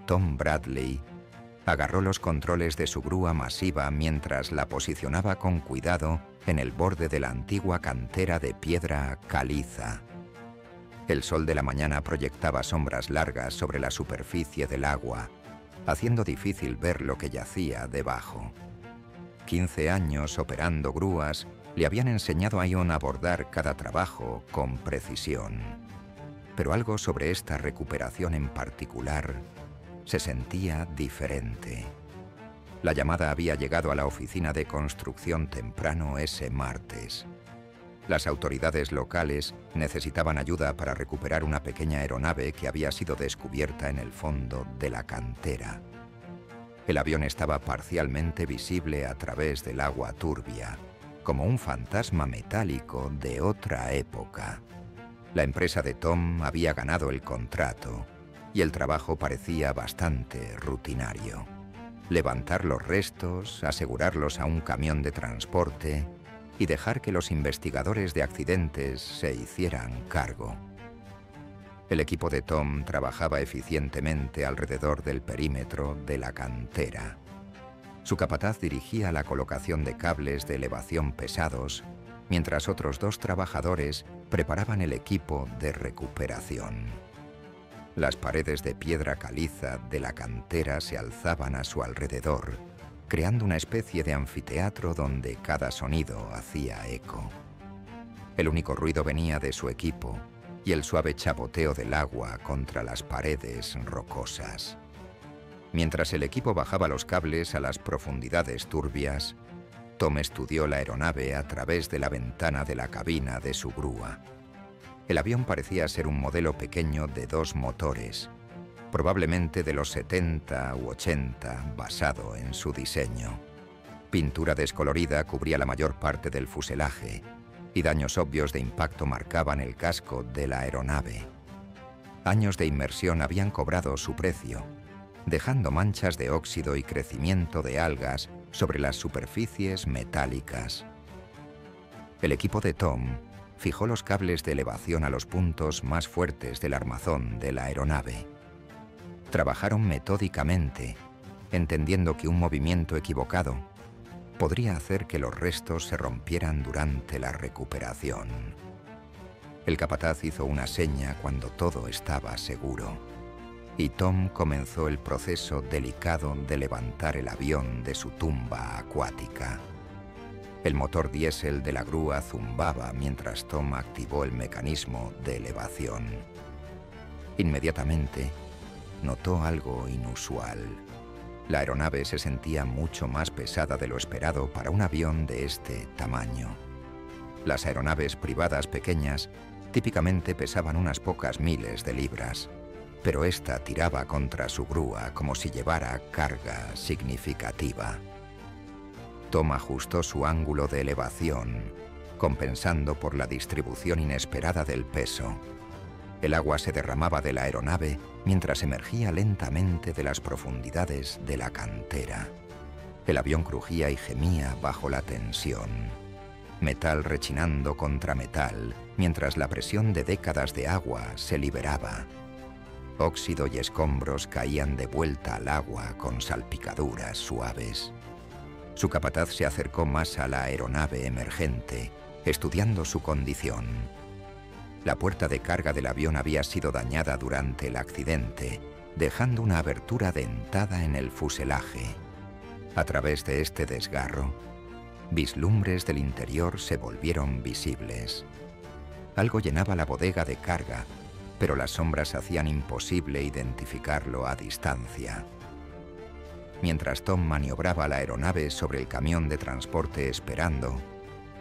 Tom Bradley, agarró los controles de su grúa masiva mientras la posicionaba con cuidado en el borde de la antigua cantera de piedra caliza. El sol de la mañana proyectaba sombras largas sobre la superficie del agua, haciendo difícil ver lo que yacía debajo. 15 años operando grúas le habían enseñado a Ion a abordar cada trabajo con precisión. Pero algo sobre esta recuperación en particular se sentía diferente. La llamada había llegado a la oficina de construcción temprano ese martes. Las autoridades locales necesitaban ayuda para recuperar una pequeña aeronave que había sido descubierta en el fondo de la cantera. El avión estaba parcialmente visible a través del agua turbia, como un fantasma metálico de otra época. La empresa de Tom había ganado el contrato y el trabajo parecía bastante rutinario. Levantar los restos, asegurarlos a un camión de transporte y dejar que los investigadores de accidentes se hicieran cargo. El equipo de Tom trabajaba eficientemente alrededor del perímetro de la cantera. Su capataz dirigía la colocación de cables de elevación pesados, mientras otros 2 trabajadores preparaban el equipo de recuperación. Las paredes de piedra caliza de la cantera se alzaban a su alrededor, creando una especie de anfiteatro donde cada sonido hacía eco. El único ruido venía de su equipo y el suave chapoteo del agua contra las paredes rocosas. Mientras el equipo bajaba los cables a las profundidades turbias, Tom estudió la aeronave a través de la ventana de la cabina de su grúa. El avión parecía ser un modelo pequeño de 2 motores, probablemente de los 70 u 80, basado en su diseño. Pintura descolorida cubría la mayor parte del fuselaje y daños obvios de impacto marcaban el casco de la aeronave. Años de inmersión habían cobrado su precio, dejando manchas de óxido y crecimiento de algas sobre las superficies metálicas. El equipo de Tom fijó los cables de elevación a los puntos más fuertes del armazón de la aeronave. Trabajaron metódicamente, entendiendo que un movimiento equivocado podría hacer que los restos se rompieran durante la recuperación. El capataz hizo una seña cuando todo estaba seguro, y Tom comenzó el proceso delicado de levantar el avión de su tumba acuática. El motor diésel de la grúa zumbaba mientras Tom activó el mecanismo de elevación. Inmediatamente, notó algo inusual. La aeronave se sentía mucho más pesada de lo esperado para un avión de este tamaño. Las aeronaves privadas pequeñas típicamente pesaban unas pocas miles de libras, pero esta tiraba contra su grúa como si llevara carga significativa. Tom ajustó su ángulo de elevación, compensando por la distribución inesperada del peso. El agua se derramaba de la aeronave mientras emergía lentamente de las profundidades de la cantera. El avión crujía y gemía bajo la tensión. Metal rechinando contra metal, mientras la presión de décadas de agua se liberaba. Óxido y escombros caían de vuelta al agua con salpicaduras suaves. Su capataz se acercó más a la aeronave emergente, estudiando su condición. La puerta de carga del avión había sido dañada durante el accidente, dejando una abertura dentada en el fuselaje. A través de este desgarro, vislumbres del interior se volvieron visibles. Algo llenaba la bodega de carga, pero las sombras hacían imposible identificarlo a distancia. Mientras Tom maniobraba la aeronave sobre el camión de transporte esperando,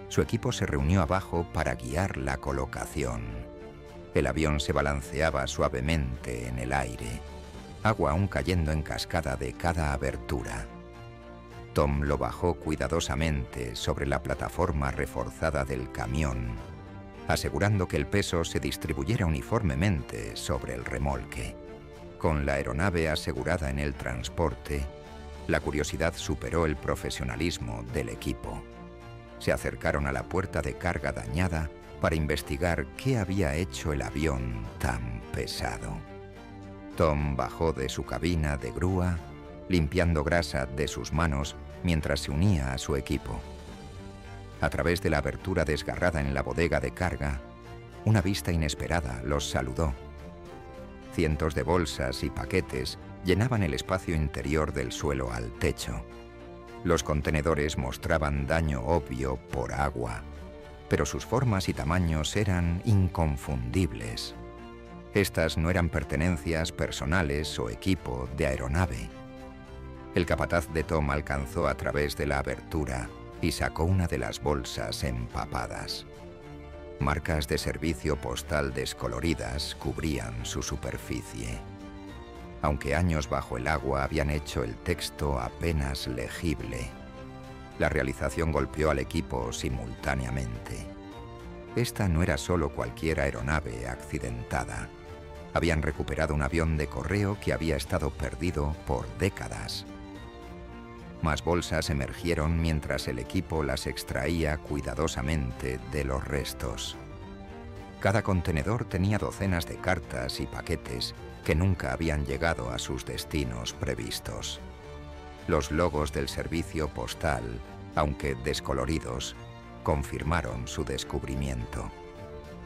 su equipo se reunió abajo para guiar la colocación. El avión se balanceaba suavemente en el aire, agua aún cayendo en cascada de cada abertura. Tom lo bajó cuidadosamente sobre la plataforma reforzada del camión, asegurando que el peso se distribuyera uniformemente sobre el remolque. Con la aeronave asegurada en el transporte, la curiosidad superó el profesionalismo del equipo. Se acercaron a la puerta de carga dañada para investigar qué había hecho el avión tan pesado. Tom bajó de su cabina de grúa, limpiando grasa de sus manos mientras se unía a su equipo. A través de la abertura desgarrada en la bodega de carga, una vista inesperada los saludó. Cientos de bolsas y paquetes llenaban el espacio interior del suelo al techo. Los contenedores mostraban daño obvio por agua, pero sus formas y tamaños eran inconfundibles. Estas no eran pertenencias personales o equipo de aeronave. El capataz de Tom alcanzó a través de la abertura y sacó una de las bolsas empapadas. Marcas de servicio postal descoloridas cubrían su superficie. Aunque años bajo el agua habían hecho el texto apenas legible, la realización golpeó al equipo simultáneamente. Esta no era solo cualquier aeronave accidentada. Habían recuperado un avión de correo que había estado perdido por décadas. Más bolsas emergieron mientras el equipo las extraía cuidadosamente de los restos. Cada contenedor tenía docenas de cartas y paquetes que nunca habían llegado a sus destinos previstos. Los logos del servicio postal, aunque descoloridos, confirmaron su descubrimiento.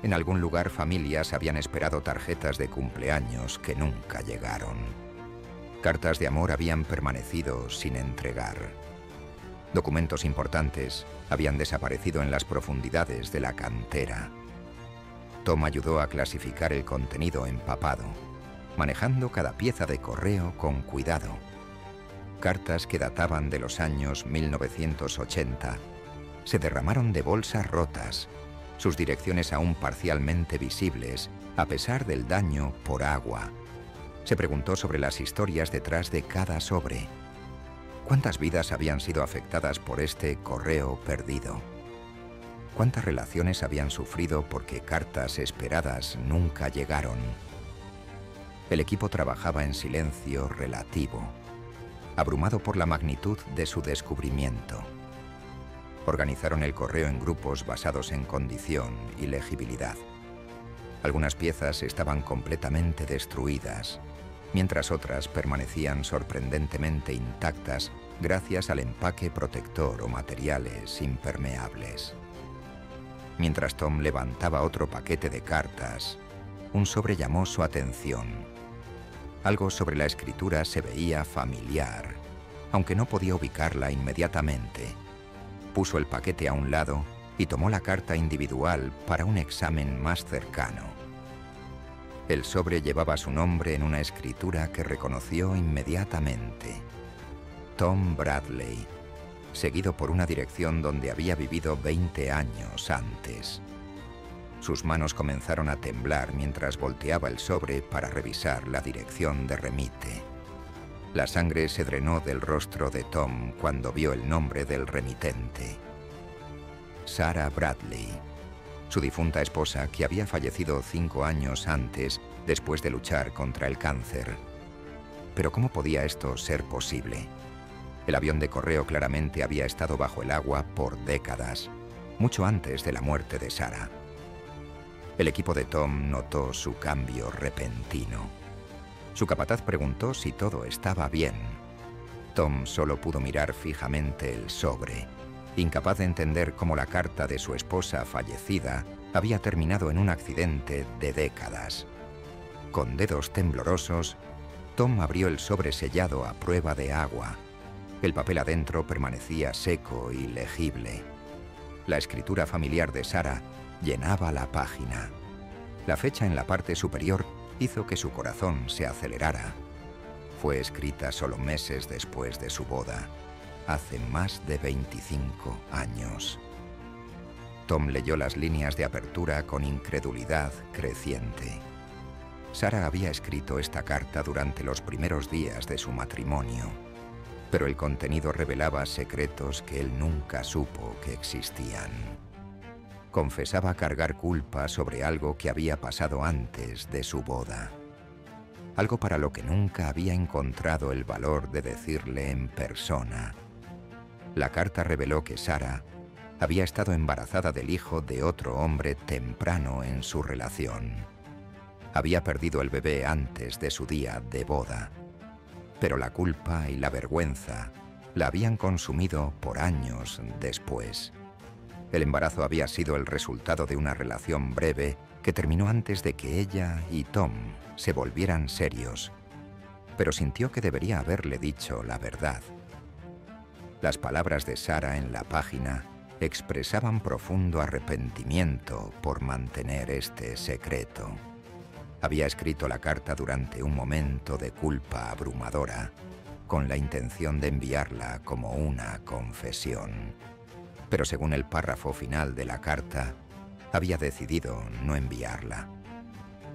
En algún lugar familias habían esperado tarjetas de cumpleaños que nunca llegaron. Cartas de amor habían permanecido sin entregar. Documentos importantes habían desaparecido en las profundidades de la cantera. Tom ayudó a clasificar el contenido empapado, manejando cada pieza de correo con cuidado. Cartas que databan de los años 1980 se derramaron de bolsas rotas, sus direcciones aún parcialmente visibles, a pesar del daño por agua. Se preguntó sobre las historias detrás de cada sobre. ¿Cuántas vidas habían sido afectadas por este correo perdido? ¿Cuántas relaciones habían sufrido porque cartas esperadas nunca llegaron? El equipo trabajaba en silencio relativo, abrumado por la magnitud de su descubrimiento. Organizaron el correo en grupos basados en condición y legibilidad. Algunas piezas estaban completamente destruidas, mientras otras permanecían sorprendentemente intactas gracias al empaque protector o materiales impermeables. Mientras Tom levantaba otro paquete de cartas, un sobre llamó su atención. Algo sobre la escritura se veía familiar, aunque no podía ubicarla inmediatamente. Puso el paquete a un lado y tomó la carta individual para un examen más cercano. El sobre llevaba su nombre en una escritura que reconoció inmediatamente: Tom Bradley, seguido por una dirección donde había vivido 20 años antes. Sus manos comenzaron a temblar mientras volteaba el sobre para revisar la dirección de remite. La sangre se drenó del rostro de Tom cuando vio el nombre del remitente: Sarah Bradley, su difunta esposa que había fallecido 5 años antes después de luchar contra el cáncer. Pero ¿cómo podía esto ser posible? El avión de correo claramente había estado bajo el agua por décadas, mucho antes de la muerte de Sarah. El equipo de Tom notó su cambio repentino. Su capataz preguntó si todo estaba bien. Tom solo pudo mirar fijamente el sobre, incapaz de entender cómo la carta de su esposa fallecida había terminado en un accidente de décadas. Con dedos temblorosos, Tom abrió el sobre sellado a prueba de agua. El papel adentro permanecía seco y legible. La escritura familiar de Sarah llenaba la página. La fecha en la parte superior hizo que su corazón se acelerara. Fue escrita solo meses después de su boda, hace más de 25 años. Tom leyó las líneas de apertura con incredulidad creciente. Sarah había escrito esta carta durante los primeros días de su matrimonio, pero el contenido revelaba secretos que él nunca supo que existían. Confesaba cargar culpa sobre algo que había pasado antes de su boda. Algo para lo que nunca había encontrado el valor de decirle en persona. La carta reveló que Sarah había estado embarazada del hijo de otro hombre temprano en su relación. Había perdido el bebé antes de su día de boda, pero la culpa y la vergüenza la habían consumido por años después. El embarazo había sido el resultado de una relación breve que terminó antes de que ella y Tom se volvieran serios, pero sintió que debería haberle dicho la verdad. Las palabras de Sarah en la página expresaban profundo arrepentimiento por mantener este secreto. Había escrito la carta durante un momento de culpa abrumadora, con la intención de enviarla como una confesión. Pero según el párrafo final de la carta, había decidido no enviarla.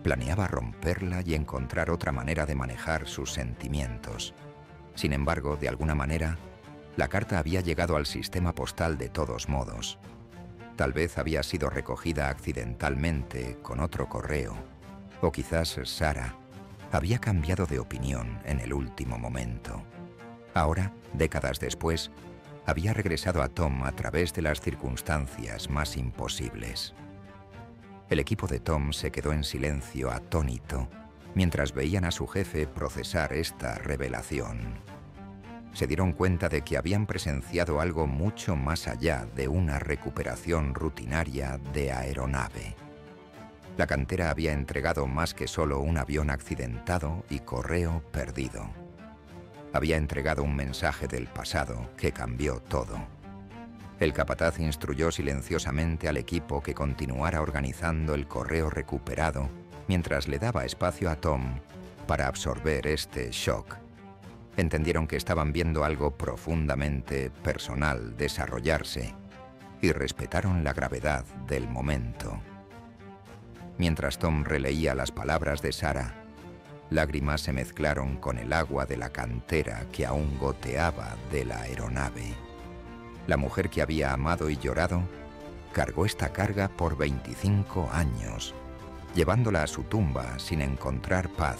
Planeaba romperla y encontrar otra manera de manejar sus sentimientos. Sin embargo, de alguna manera, la carta había llegado al sistema postal de todos modos. Tal vez había sido recogida accidentalmente con otro correo, o quizás Sarah había cambiado de opinión en el último momento. Ahora, décadas después, había regresado a Tom a través de las circunstancias más imposibles. El equipo de Tom se quedó en silencio atónito mientras veían a su jefe procesar esta revelación. Se dieron cuenta de que habían presenciado algo mucho más allá de una recuperación rutinaria de aeronave. La cantera había entregado más que solo un avión accidentado y correo perdido. Había entregado un mensaje del pasado que cambió todo. El capataz instruyó silenciosamente al equipo que continuara organizando el correo recuperado mientras le daba espacio a Tom para absorber este shock. Entendieron que estaban viendo algo profundamente personal desarrollarse y respetaron la gravedad del momento. Mientras Tom releía las palabras de Sarah, lágrimas se mezclaron con el agua de la cantera que aún goteaba de la aeronave. La mujer que había amado y llorado cargó esta carga por 25 años, llevándola a su tumba sin encontrar paz.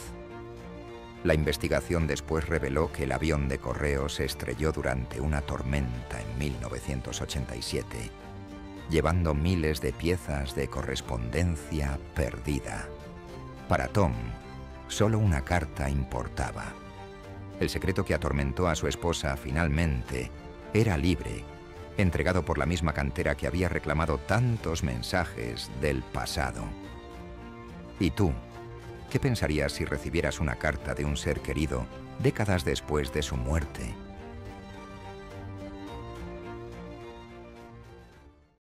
La investigación después reveló que el avión de correo se estrelló durante una tormenta en 1987, llevando miles de piezas de correspondencia perdida. Para Tom, solo una carta importaba. El secreto que atormentó a su esposa finalmente era libre, entregado por la misma cantera que había reclamado tantos mensajes del pasado. ¿Y tú? ¿Qué pensarías si recibieras una carta de un ser querido décadas después de su muerte?